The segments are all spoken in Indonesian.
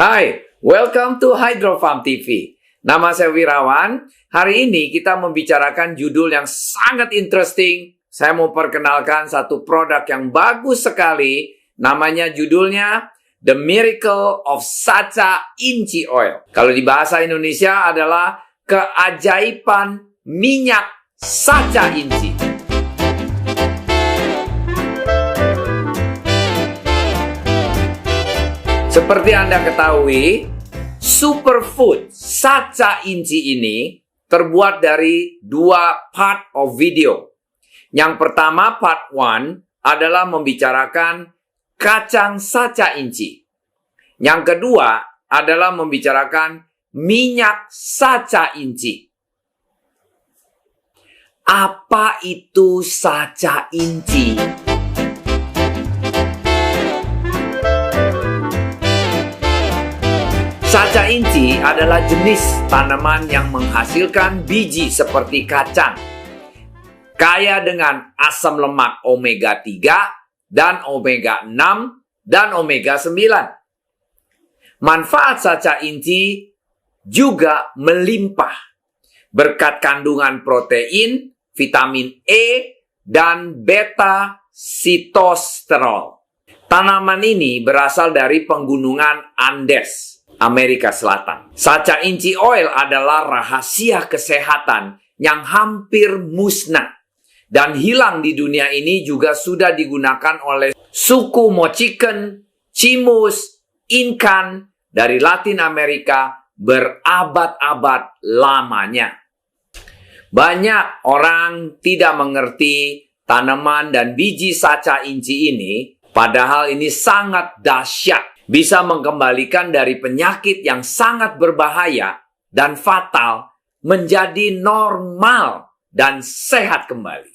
Hai, welcome to Hydro Farm TV. Nama saya Wirawan. Hari ini kita membicarakan judul yang sangat interesting. Saya mau perkenalkan satu produk yang bagus sekali. Namanya judulnya The Miracle of Sacha Inci Oil. Kalau di bahasa Indonesia adalah keajaiban minyak Sacha Inci. Seperti Anda ketahui, superfood Sacha Inci ini terbuat dari dua part of video. Yang pertama, part 1 adalah membicarakan kacang Sacha Inci. Yang kedua adalah membicarakan minyak Sacha Inci. Apa itu Sacha Inci? Sacha Inci adalah jenis tanaman yang menghasilkan biji seperti kacang, kaya dengan asam lemak omega 3 dan omega 6 dan omega 9. Manfaat Sacha Inci juga melimpah berkat kandungan protein, vitamin E, dan beta sitosterol. Tanaman ini berasal dari pegunungan Andes, Amerika Selatan. Sacha Inci Oil adalah rahasia kesehatan yang hampir musnah dan hilang di dunia ini juga sudah digunakan oleh suku Mochican, Chimus, Incan dari Latin Amerika berabad-abad lamanya. Banyak orang tidak mengerti tanaman dan biji Sacha Inci ini, padahal ini sangat dahsyat. Bisa mengembalikan dari penyakit yang sangat berbahaya dan fatal menjadi normal dan sehat kembali.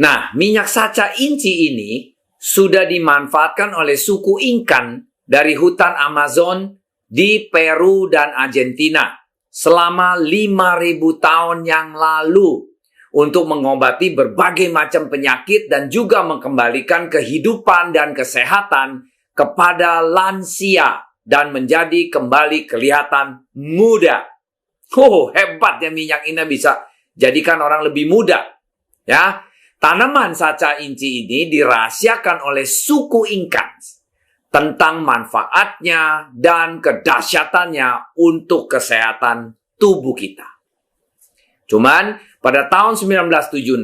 Nah, minyak Sacha Inci ini sudah dimanfaatkan oleh suku Incan dari hutan Amazon di Peru dan Argentina selama 5.000 tahun yang lalu untuk mengobati berbagai macam penyakit dan juga mengembalikan kehidupan dan kesehatan kepada lansia dan menjadi kembali kelihatan muda. Oh, hebat ya minyak ini bisa jadikan orang lebih muda. Ya, tanaman Sacha Inci ini dirahasiakan oleh suku Incan tentang manfaatnya dan kedahsyatannya untuk kesehatan tubuh kita. Cuman pada tahun 1976,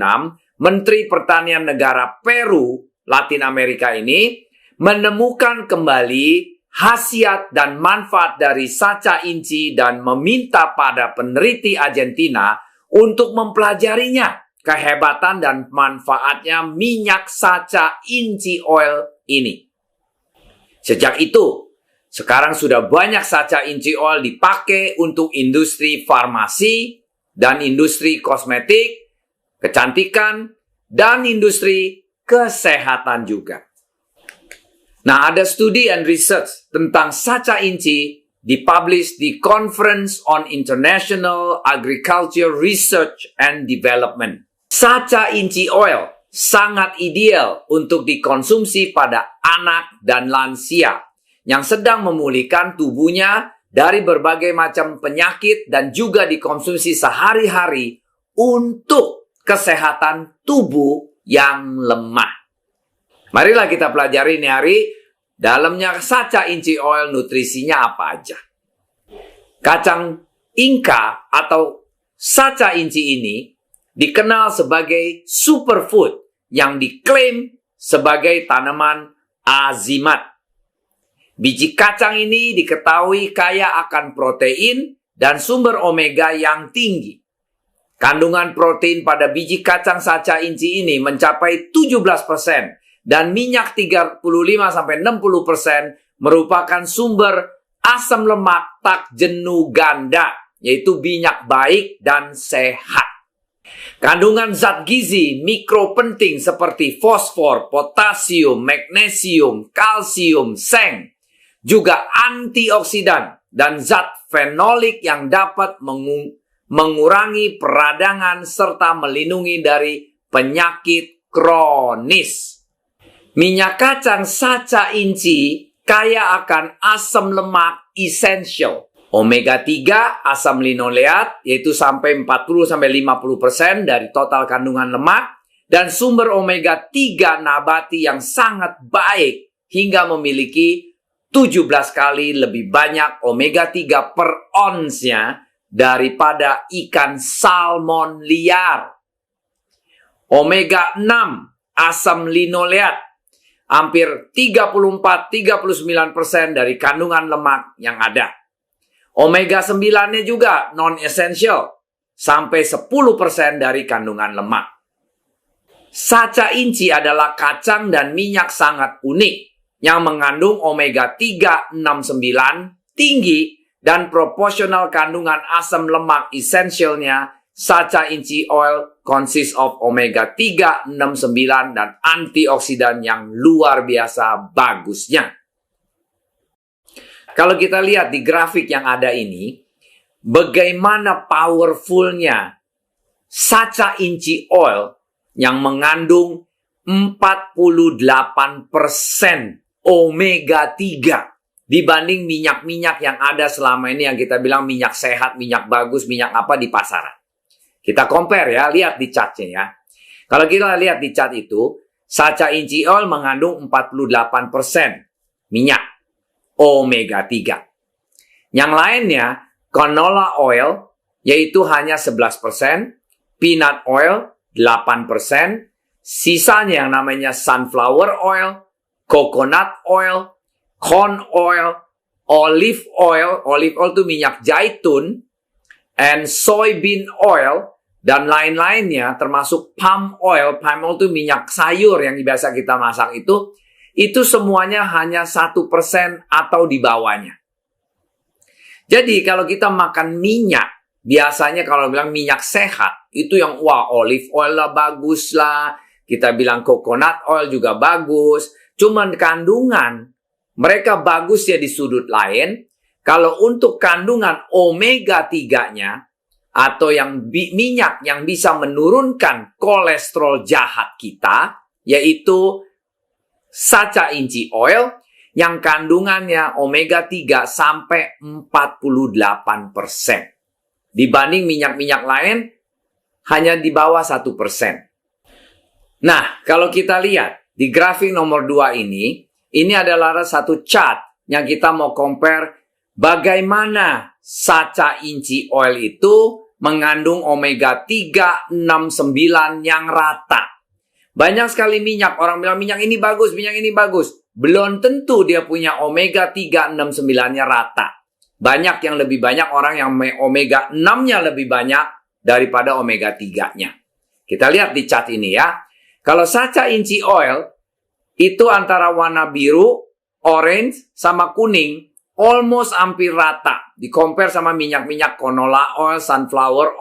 Menteri Pertanian Negara Peru, Latin Amerika ini menemukan kembali khasiat dan manfaat dari Sacha Inci dan meminta pada peneliti Argentina untuk mempelajarinya, kehebatan dan manfaatnya minyak Sacha Inci Oil ini. Sejak itu, sekarang sudah banyak Sacha Inci Oil dipakai untuk industri farmasi dan industri kosmetik, kecantikan, dan industri kesehatan juga. Nah, ada studi and research tentang Sacha Inci dipublish di Conference on International Agriculture Research and Development. Sacha Inci Oil sangat ideal untuk dikonsumsi pada anak dan lansia yang sedang memulihkan tubuhnya dari berbagai macam penyakit dan juga dikonsumsi sehari-hari untuk kesehatan tubuh yang lemah. Marilah kita pelajari ini hari, dalamnya Sacha Inci Oil nutrisinya apa aja. Kacang Inca atau Sacha Inci ini dikenal sebagai superfood yang diklaim sebagai tanaman azimat. Biji kacang ini diketahui kaya akan protein dan sumber omega yang tinggi. Kandungan protein pada biji kacang Sacha Inci ini mencapai 17%. Dan minyak 35-60% merupakan sumber asam lemak tak jenuh ganda, yaitu minyak baik dan sehat. Kandungan zat gizi mikro penting seperti fosfor, potasium, magnesium, kalsium, seng, juga antioksidan dan zat fenolik yang dapat mengurangi peradangan serta melindungi dari penyakit kronis. Minyak kacang Sacha Inci kaya akan asam lemak essential. Omega 3, asam linoleat, yaitu sampai 40-50% dari total kandungan lemak. Dan sumber omega 3 nabati yang sangat baik hingga memiliki 17 kali lebih banyak omega 3 per onsnya daripada ikan salmon liar. Omega 6, asam linoleat, hampir 34-39% dari kandungan lemak yang ada. Omega 9-nya juga non-essential, sampai 10% dari kandungan lemak. Sacha inci adalah kacang dan minyak sangat unik yang mengandung omega 3, 6, 9 tinggi dan proporsional kandungan asam lemak essentialnya. Sacha inci oil consists of omega 3, 6, 9 dan antioksidan yang luar biasa bagusnya. Kalau kita lihat di grafik yang ada ini, bagaimana powerfulnya Sacha inci oil yang mengandung 48% omega 3 dibanding minyak-minyak yang ada selama ini yang kita bilang minyak sehat, minyak bagus, minyak apa di pasaran. Kita compare ya, lihat di chartnya ya. Kalau kita lihat di chart itu, Sacha inci oil mengandung 48% minyak omega 3. Yang lainnya, canola oil yaitu hanya 11%, peanut oil 8%, sisanya yang namanya sunflower oil, coconut oil, corn oil, olive oil itu minyak zaitun, and soybean oil, dan lain-lainnya termasuk palm oil itu minyak sayur yang biasa kita masak itu semuanya hanya 1% atau di bawahnya. Jadi kalau kita makan minyak, biasanya kalau bilang minyak sehat, itu yang wah olive oil lah bagus lah. Kita bilang coconut oil juga bagus. Cuman kandungan, mereka bagus ya di sudut lain. Kalau untuk kandungan omega 3-nya, atau yang minyak yang bisa menurunkan kolesterol jahat kita, yaitu Sacha inci oil, yang kandungannya omega 3 sampai 48%. Dibanding minyak-minyak lain, hanya di bawah 1%. Nah, kalau kita lihat di grafik nomor 2 ini adalah satu chart yang kita mau compare bagaimana Sacha inci oil itu mengandung omega 3, 6, 9 yang rata. Banyak sekali minyak, orang bilang minyak ini bagus, minyak ini bagus. Belum tentu dia punya omega 3, 6, 9-nya rata. Banyak yang lebih banyak orang yang omega 6-nya lebih banyak daripada omega 3-nya. Kita lihat di chart ini ya. Kalau Sacha inci oil itu antara warna biru, orange, sama kuning, almost hampir rata. Di compare sama minyak-minyak canola oil, sunflower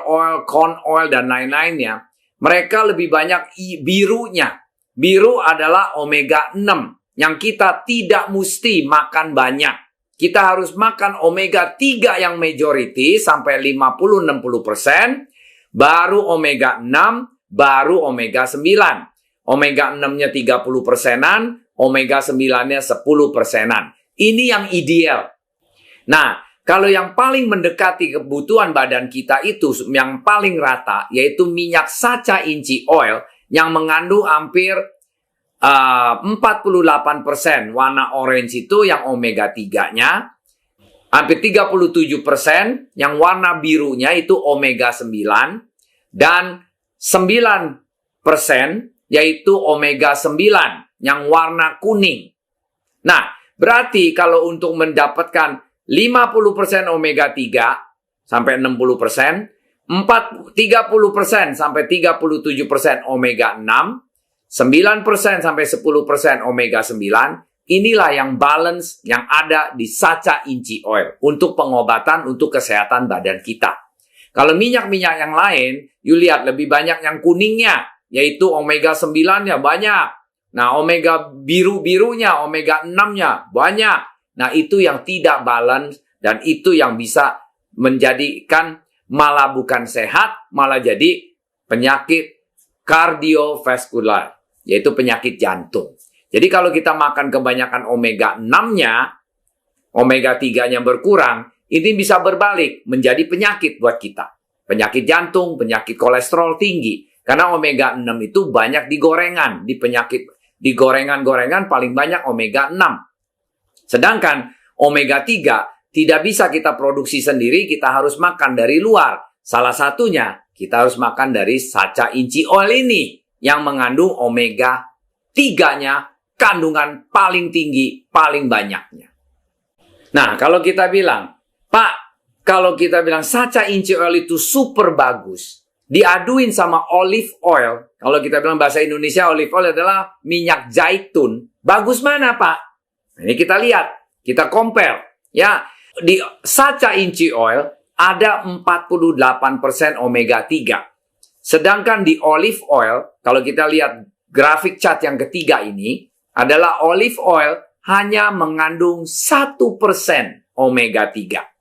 oil, corn oil, dan lain-lainnya. Mereka lebih banyak birunya. Biru adalah omega 6. Yang kita tidak mesti makan banyak. Kita harus makan omega 3 yang majority sampai 50-60%. Baru omega 6, baru omega 9. Omega 6-nya 30%-an, omega 9-nya 10%-an. Ini yang ideal. Nah, kalau yang paling mendekati kebutuhan badan kita itu, yang paling rata, yaitu minyak Sacha inci oil, yang mengandung hampir 48% warna orange itu yang omega 3-nya. Hampir 37% yang warna birunya itu omega 9. Dan 9% yaitu omega 9 yang warna kuning. Nah, berarti kalau untuk mendapatkan 50% omega 3 sampai 60%, 30% sampai 37% omega 6, 9% sampai 10% omega 9, inilah yang balance yang ada di Sacha inci oil untuk pengobatan, untuk kesehatan badan kita. Kalau minyak-minyak yang lain, you lihat lebih banyak yang kuningnya, yaitu omega 9-nya banyak. Nah, omega biru-birunya, omega 6-nya banyak. Nah, itu yang tidak balance dan itu yang bisa menjadikan malah bukan sehat, malah jadi penyakit kardiovaskular, yaitu penyakit jantung. Jadi kalau kita makan kebanyakan omega 6-nya, omega 3-nya berkurang, ini bisa berbalik menjadi penyakit buat kita. Penyakit jantung, penyakit kolesterol tinggi. Karena omega 6 itu banyak di gorengan, di gorengan-gorengan paling banyak omega 6. Sedangkan omega 3 tidak bisa kita produksi sendiri, kita harus makan dari luar. Salah satunya, kita harus makan dari sacha inci oil ini yang mengandung omega 3-nya kandungan paling tinggi, paling banyaknya. Nah, kalau kita bilang, Pak, kalau kita bilang sacha inci oil itu super bagus, diaduin sama olive oil, kalau kita bilang bahasa Indonesia olive oil adalah minyak zaitun, bagus mana, Pak? Ini kita lihat, kita compare. Ya, di sacha inci oil ada 48% omega 3. Sedangkan di olive oil, kalau kita lihat grafik chart yang ketiga ini, adalah olive oil hanya mengandung 1% omega 3.